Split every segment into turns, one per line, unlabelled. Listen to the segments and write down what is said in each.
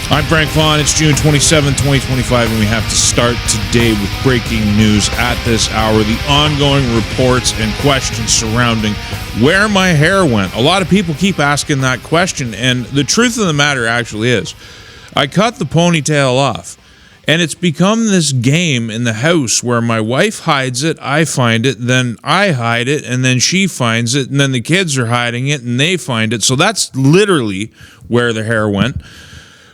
I'm Frank Vaughn. It's June 27, 2025, and we have to start today with breaking news at this hour. The ongoing reports and questions surrounding where my hair went. A lot of people keep asking that question, and the truth of the matter actually is, I cut the ponytail off, and it's become this game in the house where my wife hides it, I find it, then I hide it, and then she finds it, and then the kids are hiding it, and they find it. So that's literally where the hair went.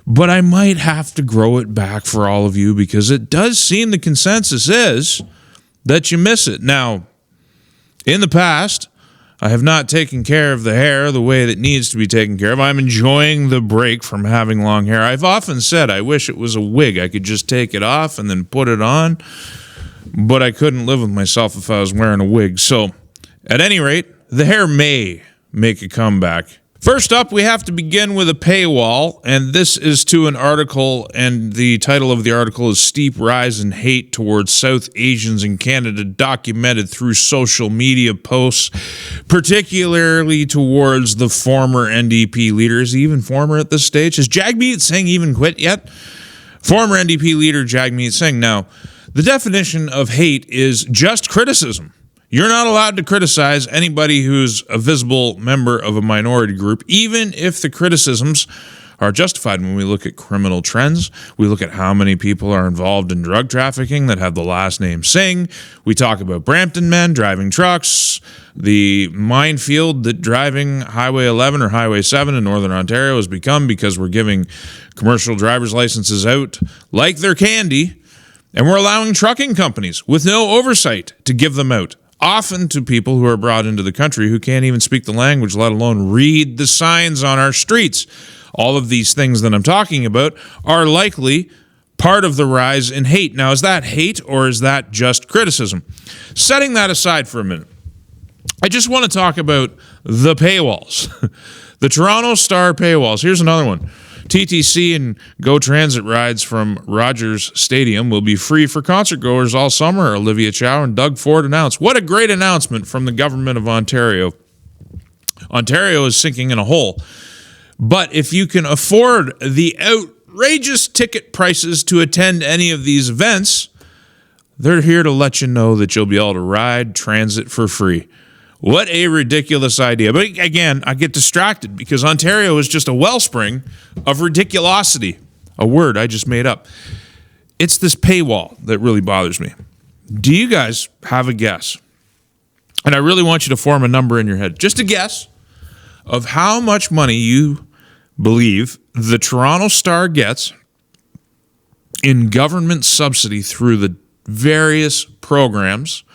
But I might have to grow it back for all of you because it does seem the consensus is that you miss it. Now, in the past, I have not taken care of the hair the way that needs to be taken care of. I'm enjoying the break from having long hair. I've often said I wish it was a wig. I could just take it off and then put it on, but I couldn't live with myself if I was wearing a wig. So, at any rate, the hair may make a comeback. First up, we have to begin with a paywall, and this is to an article, and the title of the article is Steep Rise in Hate Towards South Asians in Canada Documented Through Social Media Posts, particularly towards the former NDP leader. Is he even former at this stage? Has Jagmeet Singh even quit yet? Former NDP leader Jagmeet Singh. Now, the definition of hate is just criticism. You're not allowed to criticize anybody who's a visible member of a minority group, even if the criticisms are justified. When we look at criminal trends, we look at how many people are involved in drug trafficking that have the last name Singh. We talk about Brampton men driving trucks, the minefield that driving Highway 11 or Highway 7 in Northern Ontario has become because we're giving commercial driver's licenses out like they're candy, and we're allowing trucking companies with no oversight to give them out. Often to people who are brought into the country who can't even speak the language, let alone read the signs on our streets. All of these things that I'm talking about are likely part of the rise in hate. Now, is that hate or is that just criticism? Setting that aside for a minute, I just want to talk about the paywalls. The Toronto Star paywalls. Here's another one. TTC and GO Transit rides from Rogers Stadium will be free for concert goers all summer, Olivia Chow and Doug Ford announced. What a great announcement from the government of Ontario. Ontario is sinking in a hole. But if you can afford the outrageous ticket prices to attend any of these events, they're here to let you know that you'll be able to ride transit for free. What a ridiculous idea. But again, I get distracted because Ontario is just a wellspring of ridiculosity, a word I just made up. It's this paywall that really bothers me. Do you guys have a guess? And I really want you to form a number in your head, just a guess of how much money you believe the Toronto Star gets in government subsidy through the various programs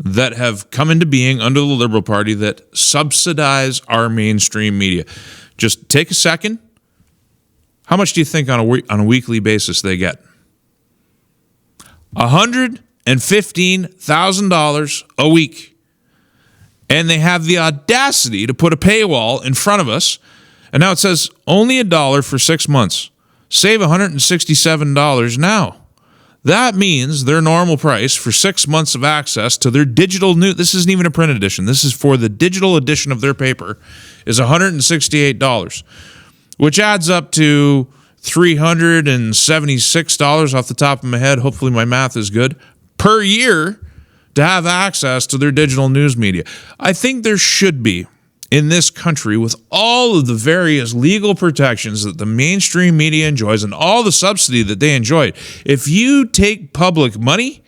that have come into being under the Liberal Party that subsidize our mainstream media. Just take a second. How much do you think on a weekly basis they get? $115,000 a week. And they have the audacity to put a paywall in front of us. And now it says only $1 for 6 months. Save $167 now. That means their normal price for 6 months of access to their digital news, this isn't even a print edition, this is for the digital edition of their paper, is $168, which adds up to $376 off the top of my head, hopefully my math is good, per year to have access to their digital news media. I think there should be, in this country, with all of the various legal protections that the mainstream media enjoys and all the subsidy that they enjoy, if you take public money,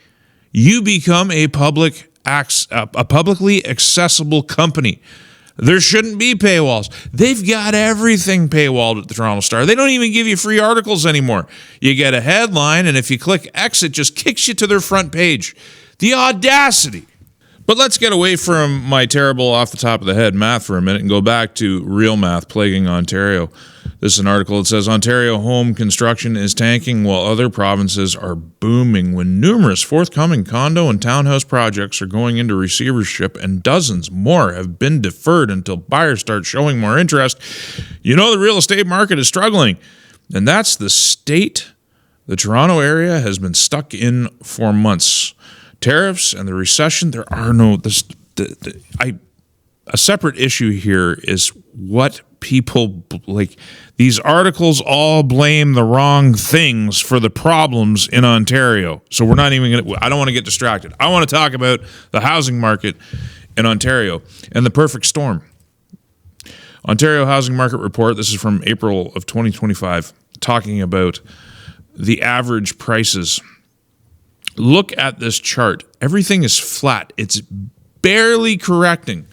you become a publicly accessible company. There shouldn't be paywalls. They've got everything paywalled at the Toronto Star. They don't even give you free articles anymore. You get a headline, and if you click X, it just kicks you to their front page. The audacity. But let's get away from my terrible off-the-top-of-the-head math for a minute and go back to real math plaguing Ontario. This is an article that says Ontario home construction is tanking while other provinces are booming when numerous forthcoming condo and townhouse projects are going into receivership and dozens more have been deferred until buyers start showing more interest. You know the real estate market is struggling, and that's the state the Toronto area has been stuck in for months. Tariffs and the recession, there are no... A separate issue here is what people, like, these articles all blame the wrong things for the problems in Ontario. So we're not even going to, I don't want to get distracted. I want to talk about the housing market in Ontario and the perfect storm. Ontario Housing Market Report, this is from April of 2025, talking about the average prices. Look at this chart. Everything is flat. It's barely correcting.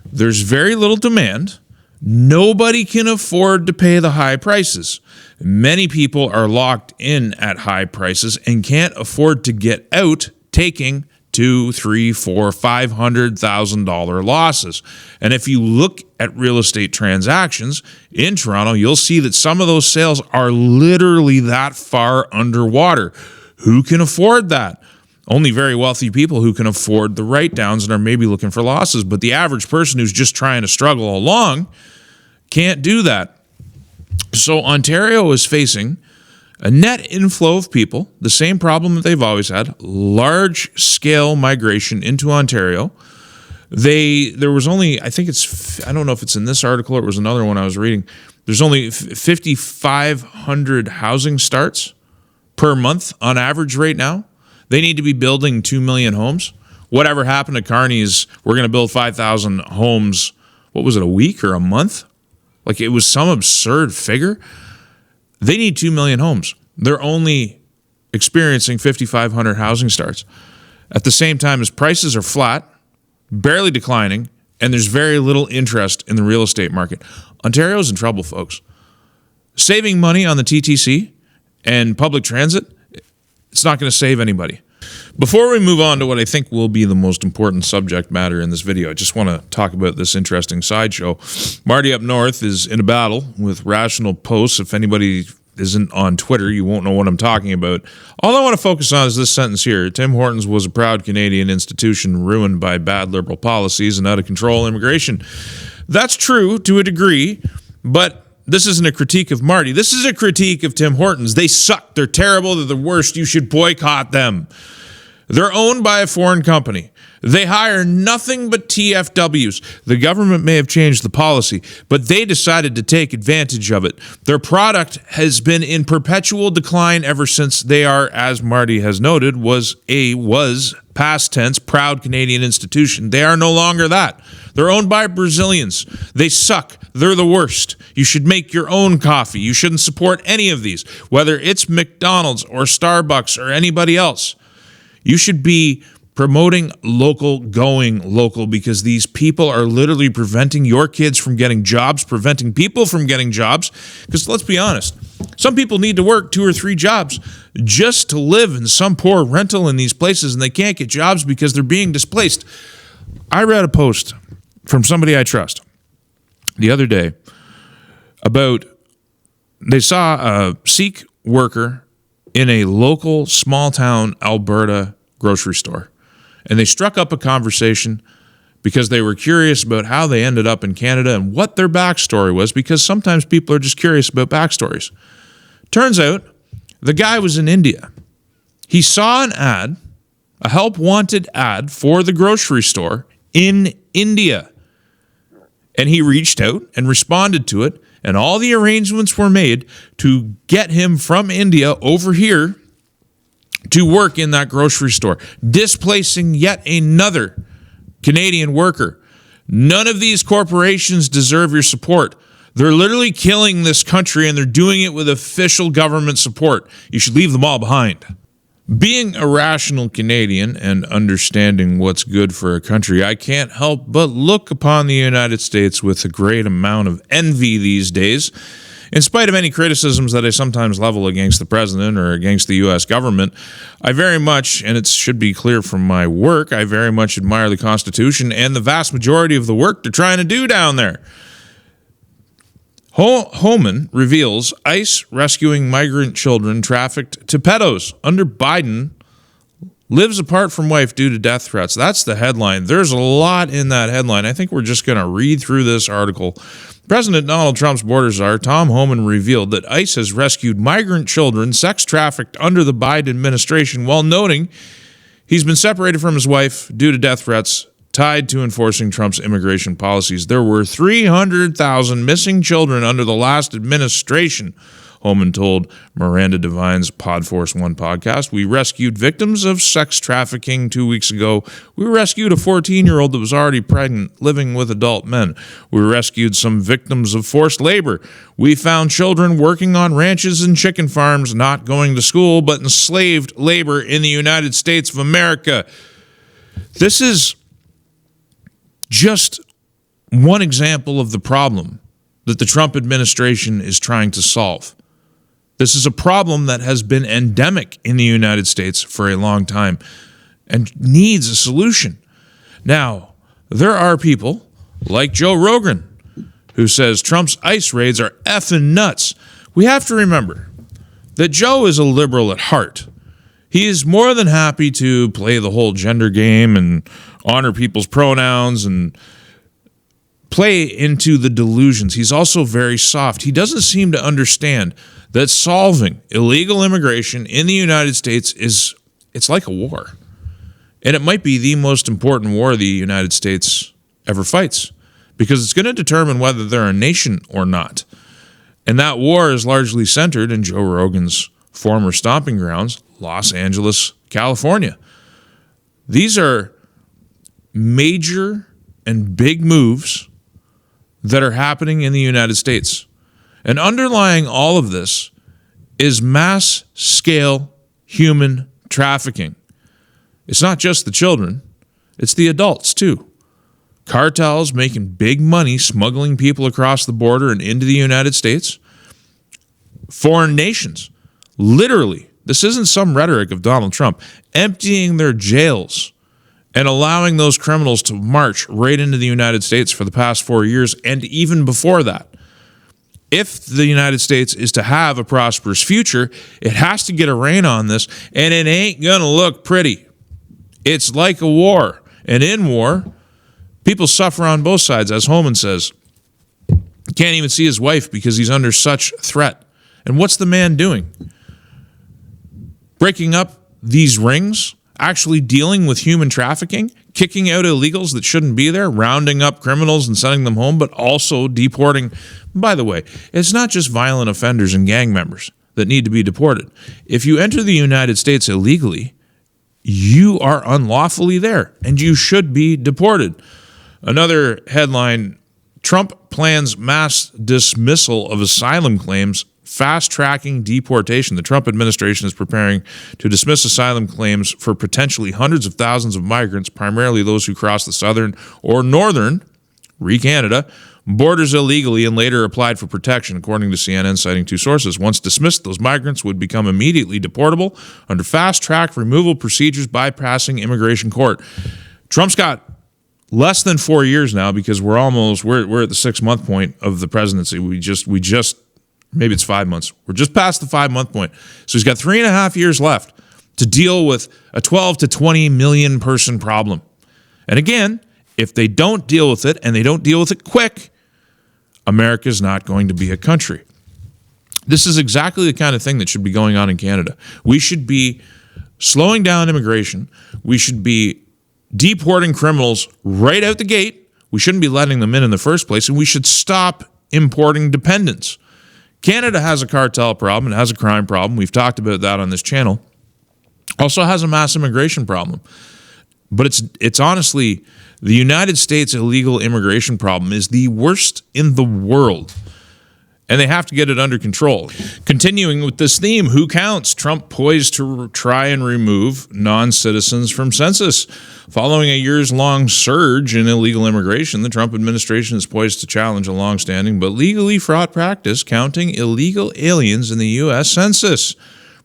There's very little demand. Nobody can afford to pay the high prices. Many people are locked in at high prices and can't afford to get out, taking $200,000, $300,000, $400,000, $500,000 losses. And if you look at real estate transactions in Toronto, you'll see that some of those sales are literally that far underwater. Who can afford that? Only very wealthy people who can afford the write-downs and are maybe looking for losses. But the average person who's just trying to struggle along can't do that. So Ontario is facing a net inflow of people, the same problem that they've always had, large-scale migration into Ontario. There was only, I don't know if it's in this article or it was another one I was reading, there's only 5,500 housing starts per month on average right now. They need to be building 2 million homes. Whatever happened to Carney's, we're going to build 5,000 homes, what was it, a week or a month? Like, it was some absurd figure. They need 2 million homes. They're only experiencing 5,500 housing starts. At the same time as prices are flat, barely declining, and there's very little interest in the real estate market. Ontario's in trouble, folks. Saving money on the TTC and public transit, it's not going to save anybody. Before we move on to what I think will be the most important subject matter in this video, I just want to talk about this interesting sideshow. Marty up north is in a battle with Rational Posts. If anybody isn't on Twitter, you won't know what I'm talking about. All I want to focus on is this sentence here. Tim Hortons was a proud Canadian institution ruined by bad Liberal policies and out-of-control immigration. That's true to a degree, but this isn't a critique of Marty. This is a critique of Tim Hortons. They suck. They're terrible. They're the worst. You should boycott them. They're owned by a foreign company. They hire nothing but TFWs. The government may have changed the policy, but they decided to take advantage of it. Their product has been in perpetual decline ever since they are, as Marty has noted, was past tense, proud Canadian institution. They are no longer that. They're owned by Brazilians. They suck. They're the worst. You should make your own coffee. You shouldn't support any of these, whether it's McDonald's or Starbucks or anybody else. You should be promoting local, going local, because these people are literally preventing your kids from getting jobs, preventing people from getting jobs. Because let's be honest, some people need to work 2 or 3 jobs just to live in some poor rental in these places, and they can't get jobs because they're being displaced. I read a post from somebody I trust the other day about they saw a Sikh worker in a local small-town Alberta grocery store. And they struck up a conversation because they were curious about how they ended up in Canada and what their backstory was, because sometimes people are just curious about backstories. Turns out the guy was in India. He saw an ad, a help-wanted ad for the grocery store in India. And he reached out and responded to it, and all the arrangements were made to get him from India over here to work in that grocery store, displacing yet another Canadian worker. None of these corporations deserve your support. They're literally killing this country, and they're doing it with official government support. You should leave them all behind. Being a rational Canadian and understanding what's good for a country, I can't help but look upon the United States with a great amount of envy these days. In spite of any criticisms that I sometimes level against the president or against the U.S. government, I very much, and it should be clear from my work, I very much admire the Constitution and the vast majority of the work they're trying to do down there. Homan reveals ICE rescuing migrant children trafficked to pedos under Biden. Lives apart from wife due to death threats. That's the headline. There's a lot in that headline. I think we're just going to read through this article. President Donald Trump's border czar, Tom Homan, revealed that ICE has rescued migrant children sex trafficked under the Biden administration, while noting he's been separated from his wife due to death threats tied to enforcing Trump's immigration policies. There were 300,000 missing children under the last administration, Holman told Miranda Devine's Podforce One podcast. We rescued victims of sex trafficking 2 weeks ago. We rescued a 14-year-old that was already pregnant, living with adult men. We rescued some victims of forced labor. We found children working on ranches and chicken farms, not going to school, but enslaved labor in the United States of America. This is just one example of the problem that the Trump administration is trying to solve. This is a problem that has been endemic in the United States for a long time and needs a solution. Now, there are people like Joe Rogan who says Trump's ICE raids are effing nuts. We have to remember that Joe is a liberal at heart. He is more than happy to play the whole gender game and honor people's pronouns and play into the delusions. He's also very soft. He doesn't seem to understand that solving illegal immigration in the United States it's like a war. And it might be the most important war the United States ever fights, because it's going to determine whether they're a nation or not. And that war is largely centered in Joe Rogan's former stomping grounds, Los Angeles, California. These are major and big moves that are happening in the United States. And underlying all of this is mass-scale human trafficking. It's not just the children, it's the adults too. Cartels making big money smuggling people across the border and into the United States. Foreign nations, literally, this isn't some rhetoric of Donald Trump, emptying their jails and allowing those criminals to march right into the United States for the past 4 years and even before that. If the United States is to have a prosperous future, it has to get a rein on this, and it ain't going to look pretty. It's like a war, and in war, people suffer on both sides, as Holman says. He can't even see his wife because he's under such threat. And what's the man doing? Breaking up these rings, actually dealing with human trafficking, kicking out illegals that shouldn't be there, rounding up criminals and sending them home, but also deporting. By the way, it's not just violent offenders and gang members that need to be deported. If you enter the United States illegally, you are unlawfully there, and you should be deported. Another headline, Trump plans mass dismissal of asylum claims, fast-tracking deportation. The Trump administration is preparing to dismiss asylum claims for potentially hundreds of thousands of migrants, primarily those who cross the southern or northern, Canada, borders illegally and later applied for protection, according to CNN, citing two sources. Once dismissed, those migrants would become immediately deportable under fast-track removal procedures bypassing immigration court. Trump's got less than 4 years now, because we're at the 6-month point of the presidency. We just maybe it's 5 months. We're just past the 5-month point. So he's got 3.5 years left to deal with a 12 to 20 million person problem. And again, if they don't deal with it, and they don't deal with it quick, America's not going to be a country. This is exactly the kind of thing that should be going on in Canada. We should be slowing down immigration. We should be deporting criminals right out the gate. We shouldn't be letting them in the first place, and we should stop importing dependents. Canada has a cartel problem. It has a crime problem. We've talked about that on this channel. Also has a mass immigration problem. But it's honestly, the United States illegal immigration problem is the worst in the world. And they have to get it under control. Continuing with this theme, who counts? Trump poised to try and remove non-citizens from Census. Following a years-long surge in illegal immigration, the Trump administration is poised to challenge a long-standing but legally fraught practice counting illegal aliens in the U.S. Census.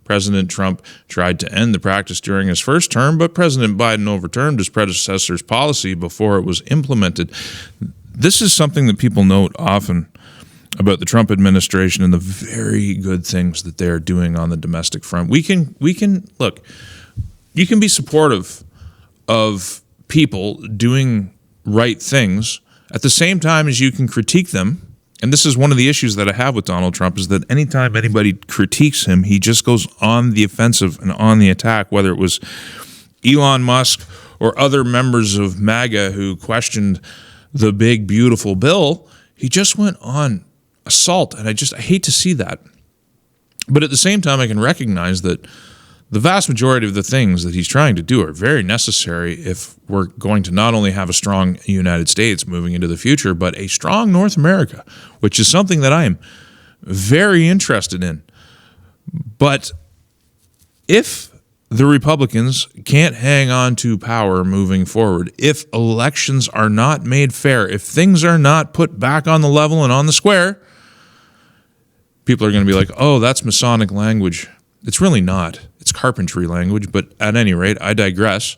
President Trump tried to end the practice during his first term, but President Biden overturned his predecessor's policy before it was implemented. This is something that people note often about the Trump administration and the very good things that they're doing on the domestic front. We can look, you can be supportive of people doing right things at the same time as you can critique them. And this is one of the issues that I have with Donald Trump, is that anytime anybody critiques him, he just goes on the offensive and on the attack, whether it was Elon Musk or other members of MAGA who questioned the big, beautiful bill. He just went on assault, and I hate to see that. But at the same time, I can recognize that the vast majority of the things that he's trying to do are very necessary if we're going to not only have a strong United States moving into the future, but a strong North America, which is something that I am very interested in. But if the Republicans can't hang on to power moving forward, if elections are not made fair, if things are not put back on the level and on the square, people are going to be like, oh, that's Masonic language. It's really not. It's carpentry language, but at any rate, I digress.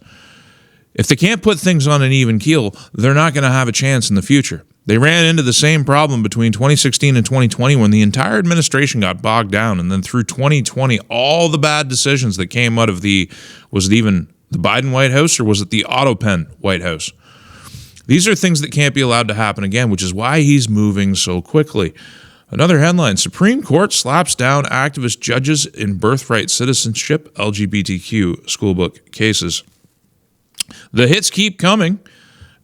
If they can't put things on an even keel, they're not going to have a chance in the future. They ran into the same problem between 2016 and 2020 when the entire administration got bogged down, and then through 2020, all the bad decisions that came out of was it even the Biden White House, or was it the Otto Pen White House? These are things that can't be allowed to happen again, which is why he's moving so quickly. Another headline, Supreme Court slaps down activist judges in birthright citizenship LGBTQ schoolbook cases. The hits keep coming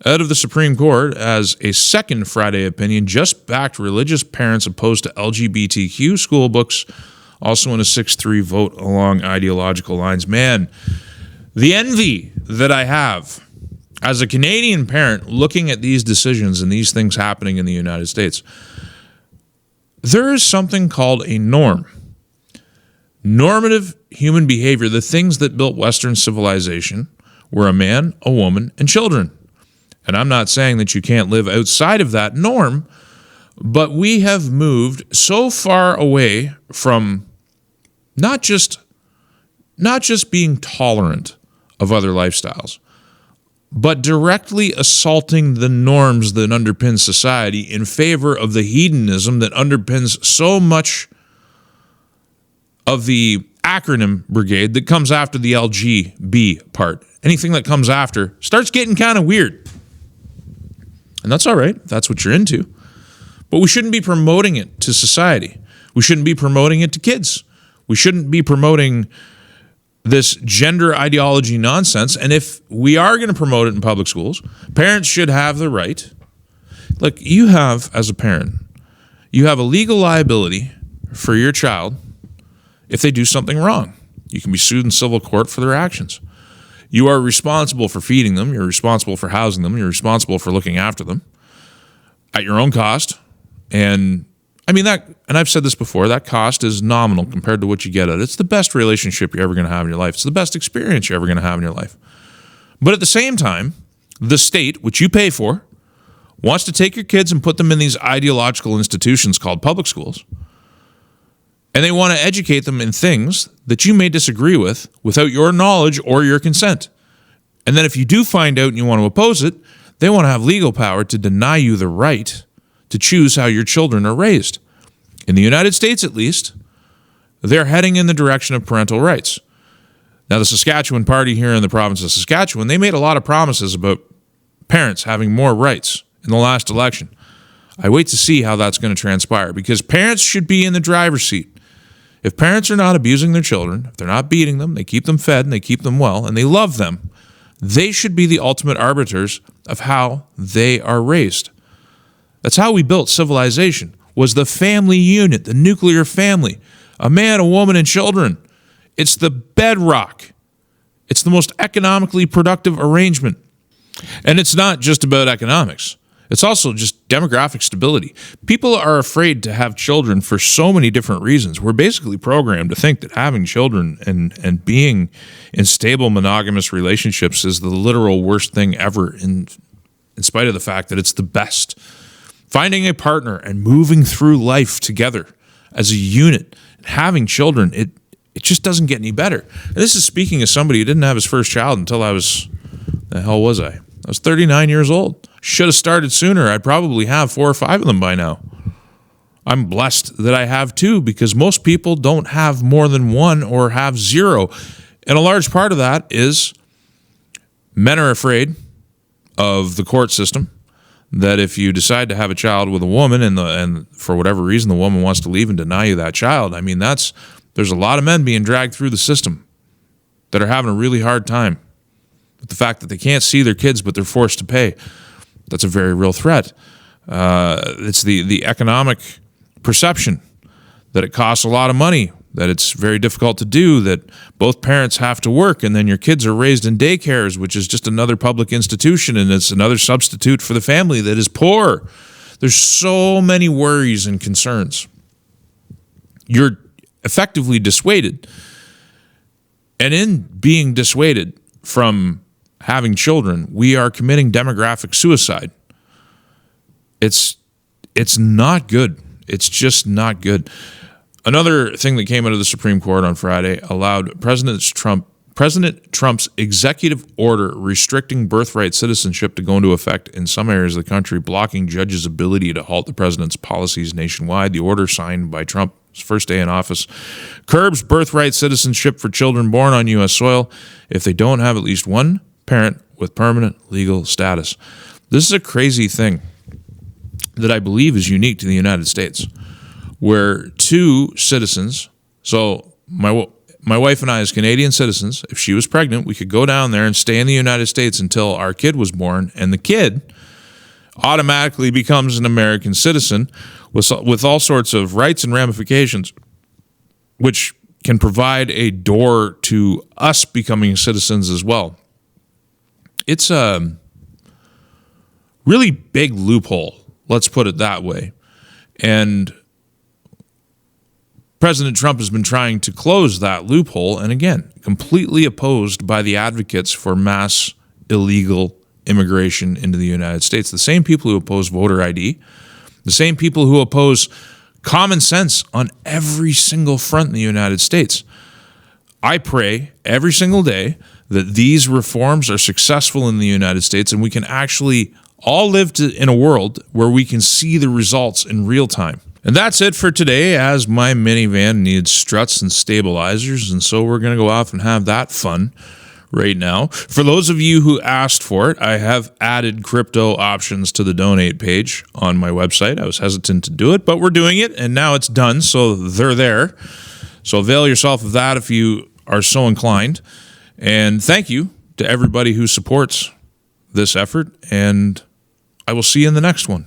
out of the Supreme Court as a second Friday opinion just backed religious parents opposed to LGBTQ schoolbooks, also in a 6-3 vote along ideological lines. Man, the envy that I have as a Canadian parent looking at these decisions and these things happening in the United States. There is something called a norm. Normative human behavior, the things that built Western civilization, were a man, a woman, and children. And I'm not saying that you can't live outside of that norm, but we have moved so far away from not just being tolerant of other lifestyles, but directly assaulting the norms that underpin society in favor of the hedonism that underpins so much of the acronym brigade that comes after the LGB part. Anything that comes after starts getting kind of weird. And that's all right. That's what you're into. But we shouldn't be promoting it to society. We shouldn't be promoting it to kids. We shouldn't be promoting this gender ideology nonsense. And if we are going to promote it in public schools, parents should have the right. Look, you have, as a parent, you have a legal liability for your child if they do something wrong. You can be sued in civil court for their actions. You are responsible for feeding them. You're responsible for housing them. You're responsible for looking after them at your own cost. And I mean that, and I've said this before, that cost is nominal compared to what you get out of it. It's the best relationship you're ever going to have in your life. It's the best experience you're ever going to have in your life. But at the same time, the state, which you pay for, wants to take your kids and put them in these ideological institutions called public schools. And they want to educate them in things that you may disagree with without your knowledge or your consent. And then if you do find out and you want to oppose it, they want to have legal power to deny you the right to choose how your children are raised. In the United States, at least, they're heading in the direction of parental rights. Now, the Saskatchewan Party here in the province of Saskatchewan, they made a lot of promises about parents having more rights in the last election. I wait to see how that's going to transpire, because parents should be in the driver's seat. If parents are not abusing their children, if they're not beating them, they keep them fed and they keep them well, and they love them, they should be the ultimate arbiters of how they are raised. That's how we built civilization, was the family unit, the nuclear family, a man, a woman, and children. It's the bedrock. It's the most economically productive arrangement. And it's not just about economics. It's also just demographic stability. People are afraid to have children for so many different reasons. We're basically programmed to think that having children and being in stable monogamous relationships is the literal worst thing ever, in spite of the fact that it's the best. Finding a partner and moving through life together as a unit, and having children, it just doesn't get any better. And this is speaking as somebody who didn't have his first child until I was 39 years old. Should have started sooner. I'd probably have 4 or 5 of them by now. I'm blessed that I have 2, because most people don't have more than 1 or have 0. And a large part of that is men are afraid of the court system, that if you decide to have a child with a woman and for whatever reason the woman wants to leave and deny you that child, I mean, there's a lot of men being dragged through the system that are having a really hard time. with the fact that they can't see their kids, but they're forced to pay. That's a very real threat. It's the economic perception that it costs a lot of money, that it's very difficult to do, that both parents have to work, and then your kids are raised in daycares, which is just another public institution, and it's another substitute for the family that is poor. There's so many worries and concerns. You're effectively dissuaded. And in being dissuaded from having children, we are committing demographic suicide. It's not good. It's just not good. Another thing that came out of the Supreme Court on Friday allowed President Trump's executive order restricting birthright citizenship to go into effect in some areas of the country, blocking judges' ability to halt the president's policies nationwide. The order, signed by Trump's first day in office, curbs birthright citizenship for children born on U.S. soil if they don't have at least one parent with permanent legal status. This is a crazy thing that I believe is unique to the United States, where two citizens, so my wife and I as Canadian citizens, if she was pregnant, we could go down there and stay in the United States until our kid was born, and the kid automatically becomes an American citizen with all sorts of rights and ramifications, which can provide a door to us becoming citizens as well. It's a really big loophole, let's put it that way. And President Trump has been trying to close that loophole, and again, completely opposed by the advocates for mass illegal immigration into the United States. The same people who oppose voter ID, the same people who oppose common sense on every single front in the United States. I pray every single day that these reforms are successful in the United States and we can actually all live in a world where we can see the results in real time. And that's it for today, as my minivan needs struts and stabilizers, and so we're going to go off and have that fun right now. For those of you who asked for it, I have added crypto options to the donate page on my website. I was hesitant to do it, but we're doing it, and now it's done, so they're there. So avail yourself of that if you are so inclined. And thank you to everybody who supports this effort, and I will see you in the next one.